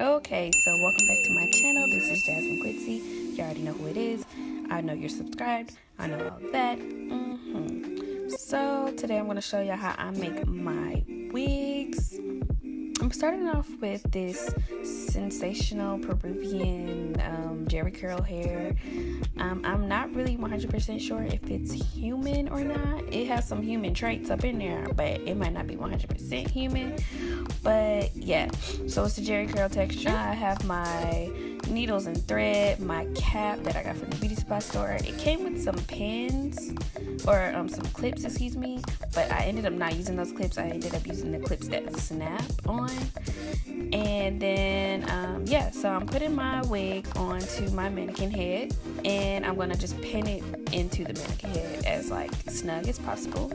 Okay, so welcome back to my channel. This is Jazmyn Glitzy. You already know who it is. I know you're subscribed. I know all that. So today I'm going to show you how I make my wigs. I'm starting off with this Sensational Peruvian Jerry curl hair. I'm not really 100% sure if it's human or not. It has some human traits up in there, but it might not be 100% human. But yeah, so it's a Jerry curl texture. I have my needles and thread, my cap that I got from the beauty supply store. It came with some pins or some clips, excuse me, but I ended up not using those clips. I ended up using the clips that snap on. And then yeah, so I'm putting my wig onto my mannequin head, and I'm gonna just pin it into the mannequin head as like snug as possible.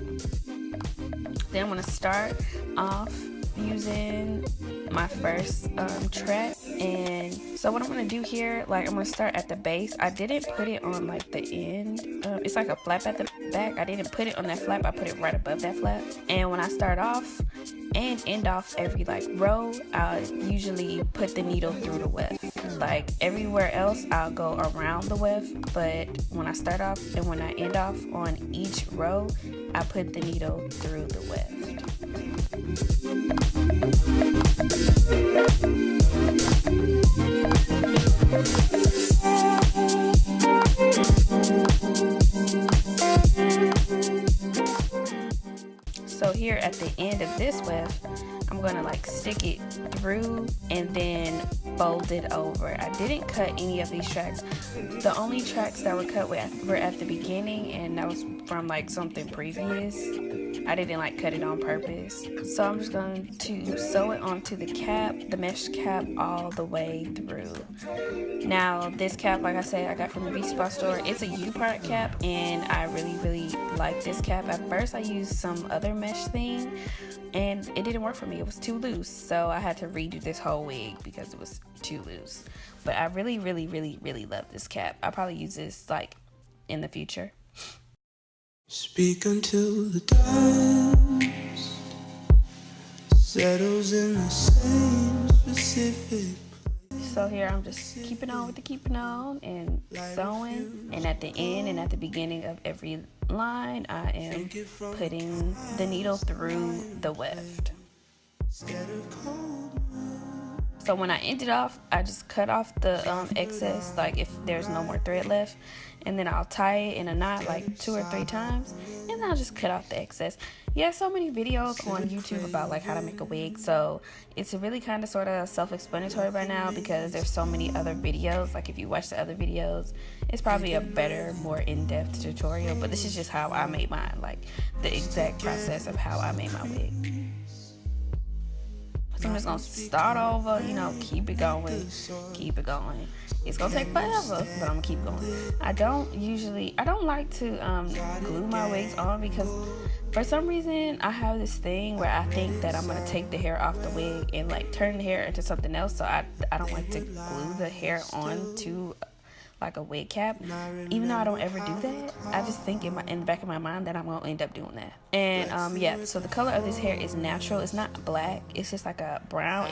Then I'm gonna start off using my first track. And so what I'm gonna do here, like I'm gonna start at the base. I didn't put it on like the end. It's like a flap at the back. I didn't put it on that flap. I put it right above that flap. And when I start off and end off every like row, I'll usually put the needle through the weft. Like everywhere else I'll go around the weft, but when I start off and when I end off on each row, I put the needle through the weft. So here at the end of this weft, I'm gonna like stick it through and then fold it over. I didn't cut any of these tracks. The only tracks that were cut were at the beginning, and that was from like something previous. I didn't like cut it on purpose. So I'm just going to sew it onto the cap, the mesh cap, all the way through. Now this cap, like I said, I got from the beauty supply store. It's a U-part cap, and I really like this cap. At first I used some other mesh thing, and it didn't work for me. It was too loose, so I had to redo this whole wig because it was too loose. But I really love this cap. I'll probably use this like in the future. Speak until the dust settles in the same specific. So here I'm just keeping on with the keeping on and sewing, and at the end and at the beginning of every line I am putting the needle through the weft. So when I ended off, I just cut off the excess, like if there's no more thread left, and then I'll tie it in a knot like 2 or 3 times, and then I'll just cut off the excess. Yeah, so many videos on YouTube about like how to make a wig, so it's really kind of sort of self-explanatory by now because there's so many other videos. Like if you watch the other videos, it's probably a better, more in-depth tutorial, but this is just how I made mine, like the exact process of how I made my wig. So I'm just gonna start over, you know, keep it going. It's gonna take forever, but I'm gonna keep going. I don't like to glue my wigs on because for some reason I have this thing where I think that I'm gonna take the hair off the wig and like turn the hair into something else. So I don't like to glue the hair onto like a wig cap, even though I don't ever do that. I just think in the back of my mind that I'm gonna end up doing that. And yeah, so the color of this hair is natural. It's not black, it's just like a brown.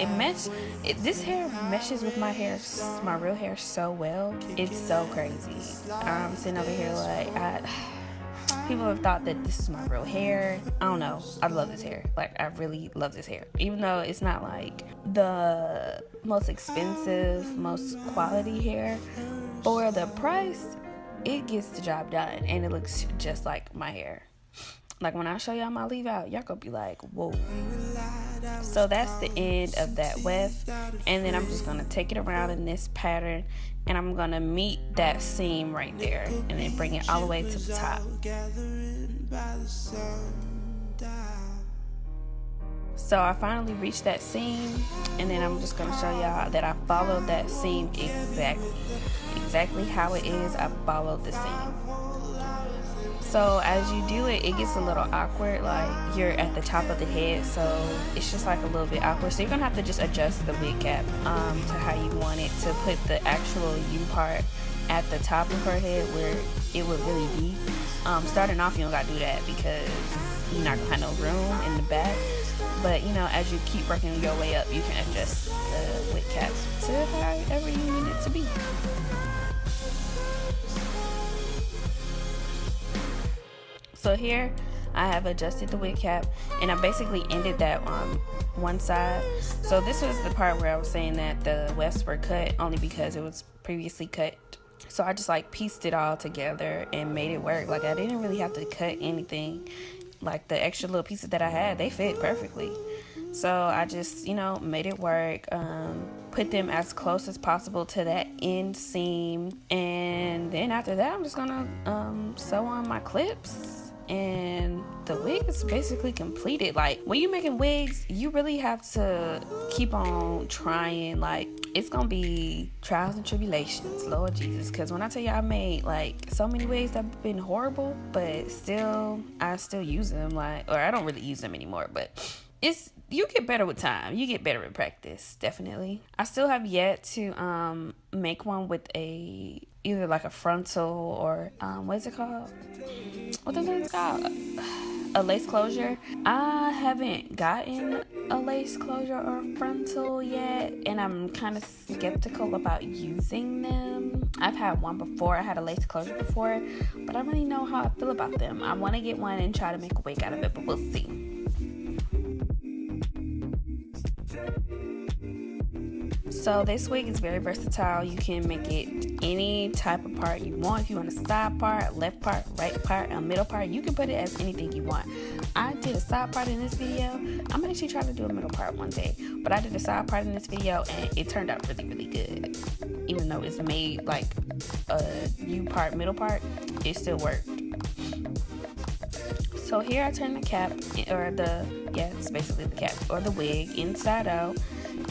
This hair meshes with my hair, my real hair, so well. It's so crazy. I'm sitting over here like people have thought that this is my real hair. I don't know, I love this hair. Like I really love this hair, even though it's not like the most expensive, most quality hair. For the price, it gets the job done, and it looks just like my hair. Like when I show y'all my leave out, y'all gonna be like, whoa. So that's the end of that weft, and then I'm just gonna take it around in this pattern, and I'm gonna meet that seam right there, and then bring it all the way to the top. So I finally reached that seam, and then I'm just gonna show y'all that I followed that seam exactly how it is. I followed the seam. So as you do it, it gets a little awkward, like you're at the top of the head, so it's just like a little bit awkward. So you're gonna have to just adjust the wig cap to how you want it, to put the actual U part at the top of her head where it would really be. Starting off, you don't gotta do that because you're not gonna have no room in the back. But you know, as you keep working your way up, you can adjust the wig cap. to be. So here I have adjusted the wig cap, and I basically ended that on one side. So this was the part where I was saying that the wefts were cut only because it was previously cut. So I just like pieced it all together and made it work. Like I didn't really have to cut anything. Like the extra little pieces that I had, they fit perfectly. So I just, you know, made it work. Put them as close as possible to that end seam, and then after that I'm just gonna sew on my clips, and the wig is basically completed. Like when you're making wigs, you really have to keep on trying. Like it's gonna be trials and tribulations, Lord Jesus, because when I tell you I made like so many wigs that have been horrible, but I still use them, like, or I don't really use them anymore, but you get better with time. You get better with practice, definitely. I still have yet to make one with either like a frontal or what is it called? What the hell is it called? A lace closure. I haven't gotten a lace closure or frontal yet, and I'm kind of skeptical about using them. I've had one before. I had a lace closure before, but I don't really know how I feel about them. I want to get one and try to make a wig out of it, but we'll see. So this wig is very versatile. You can make it any type of part you want. If you want a side part, left part, right part, a middle part, you can put it as anything you want. I did a side part in this video. I'm actually trying to do a middle part one day, but I did a side part in this video and it turned out really, really good. Even though it's made like a U part, middle part, it still worked. So here I turn the cap, it's basically the cap or the wig inside out,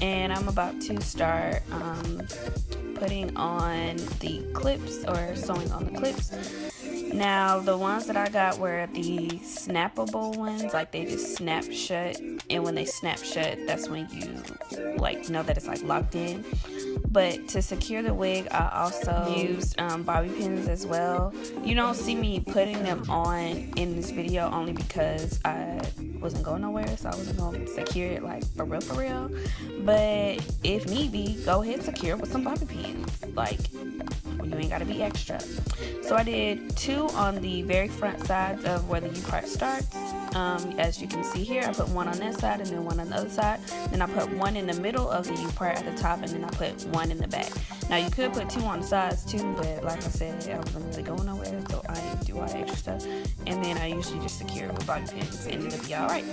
and I'm about to start putting on the clips or sewing on the clips. Now the ones that I got were the snappable ones, like they just snap shut, and when they snap shut, that's when you like know that it's like locked in. But to secure the wig, I also used bobby pins as well. You don't see me putting them on in this video only because I wasn't going nowhere, so I wasn't going to secure it like for real. But if need be, go ahead and secure it with some bobby pins. Like, you ain't gotta be extra. So I did 2 on the very front sides of where the U part starts. As you can see here, I put 1 on this side and then 1 on the other side. Then I put 1 in the middle of the U part at the top, and then I put 1 in the back. Now you could put 2 on the sides too, but like I said, I wasn't really going nowhere, so I didn't do all the extra stuff. And then I usually just secure it with bobby pins and it'll be alright.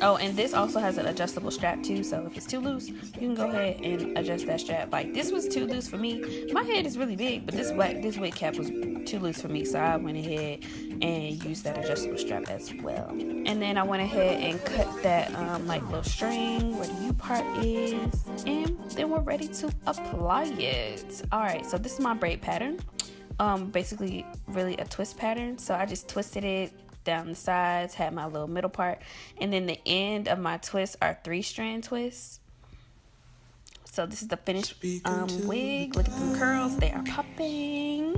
Oh, and this also has an adjustable strap too, so if it's too loose, you can go ahead and adjust that strap. Like this was too loose for me. My head is really big, but this wig cap was too loose for me, so I went ahead and used that adjustable strap as well. And then I went ahead and cut that like little string where the U part is, and then we're ready to apply it. Alright, so this is my braid pattern. Basically really a twist pattern, so I just twisted it down the sides, had my little middle part, and then the end of my twists are 3-strand twists. So this is the finished wig. Look at them curls, they are popping.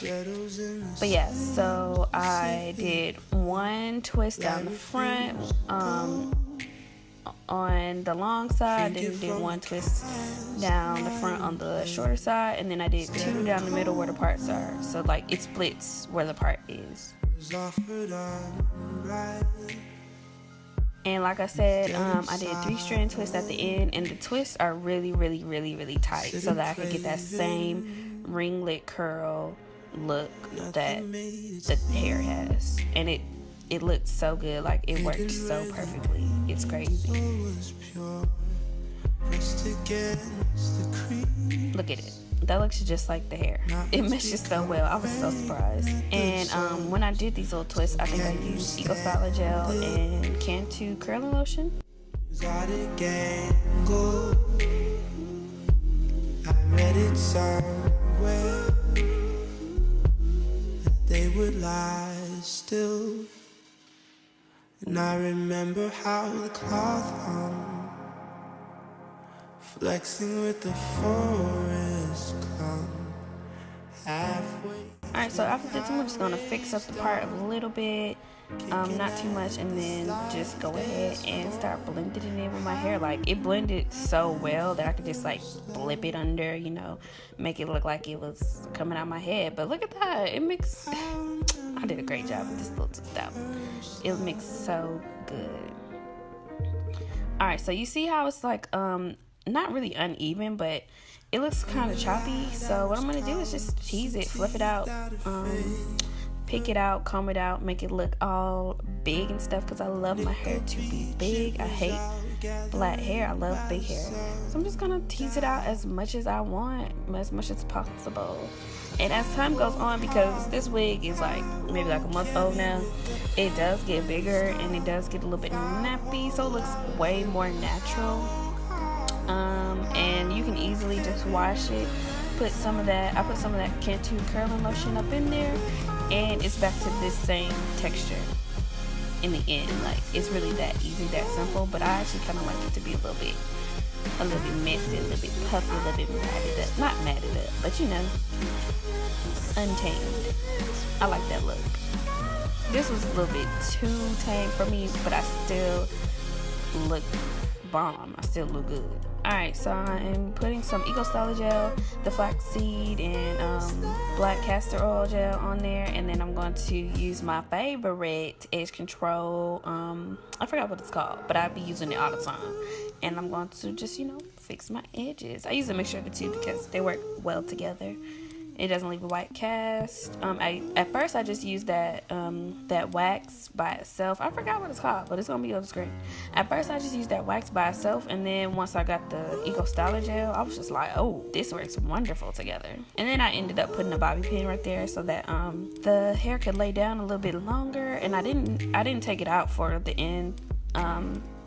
But yeah, so I did 1 twist down the front on the long side, then did 1 twist down the front on the shorter side, and then I did 2 down the middle where the parts are, so like it splits where the part is. And like I said, I did 3-strand twists at the end, and the twists are really tight, so that I could get that same ringlet curl look that the hair has. And it looked so good, like it worked so perfectly. It's crazy. Look at it. That looks just like the hair. It meshes so well. I was so surprised. And when I did these little twists, I think I used Eco Styler gel and Cantu curling lotion. I read it somewhere that they would lie still, and I remember how the cloth hung, flexing with the forest come halfway. Alright, so after this, I'm just gonna fix up the part a little bit. not too much, and then just go ahead and start blending it in with my hair. Like, it blended so well that I could just like flip it under, you know, make it look like it was coming out my head. But look at that, it mixed. I did a great job with this little style. It mixed so good. All right, so you see how it's like not really uneven, but it looks kind of choppy. So what I'm gonna do is just tease it, fluff it out, pick it out, comb it out, make it look all big and stuff, because I love my hair to be big. I hate flat hair. I love big hair. So I'm just gonna tease it out as much as I want, as much as possible. And as time goes on, because this wig is like maybe like a month old now, it does get bigger and it does get a little bit nappy, so it looks way more natural. And you can easily just wash it, put some of that, I put some of that Cantu curling lotion up in there, and it's back to this same texture in the end. Like, it's really that easy, that simple. But I actually kind of like it to be a little bit messy, a little bit puffy, a little bit matted up. Not matted up, but you know, untamed. I like that look. This was a little bit too tame for me, but I still look bomb. I still look good. Alright, so I'm putting some Eco Styler gel, the flaxseed and black castor oil gel on there, and then I'm going to use my favorite edge control. I forgot what it's called, but I'll be using it all the time. And I'm going to just, you know, fix my edges. I use a mixture of the two because they work well together. It doesn't leave a white cast. At first I just used that wax by itself. I forgot what it's called, but it's gonna be on the screen. At first I just used that wax by itself, and then once I got the Eco Styler gel, I was just like, oh, this works wonderful together. And then I ended up putting a bobby pin right there so that the hair could lay down a little bit longer. And I didn't take it out for the end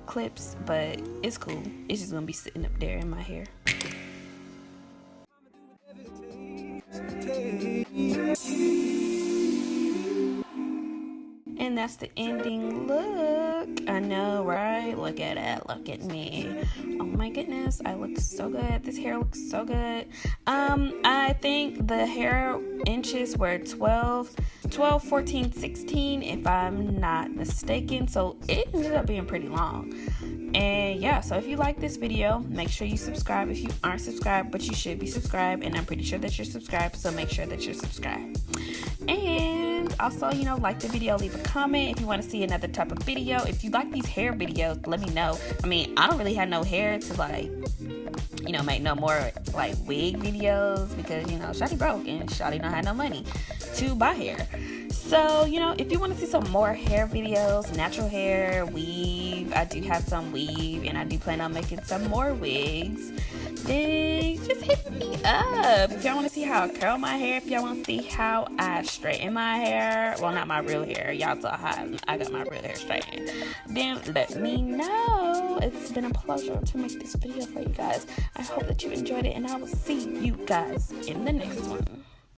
clips, but it's cool. It's just gonna be sitting up there in my hair. And that's the ending look. I know, right? Look at it. Look at me. Oh my goodness, I look so good. This hair looks so good. I think the hair inches were 12, 14, 16 if I'm not mistaken. So it ended up being pretty long. And yeah, so if you like this video, make sure you subscribe if you aren't subscribed, but you should be subscribed, and I'm pretty sure that you're subscribed, so make sure that you're subscribed. And also, you know, like the video, leave a comment if you want to see another type of video. If you like these hair videos, let me know. I mean, I don't really have no hair to like, you know, make no more like wig videos, because, you know, Shawty broke and Shawty don't have no money to buy hair. So, you know, if you want to see some more hair videos, natural hair, weave, I do have some weave, and I do plan on making some more wigs, then just hit me up. If y'all want to see how I curl my hair, if y'all want to see how I straighten my hair, well, not my real hair, y'all saw how I got my real hair straightened, then let me know. It's been a pleasure to make this video for you guys. I hope that you enjoyed it, and I will see you guys in the next one.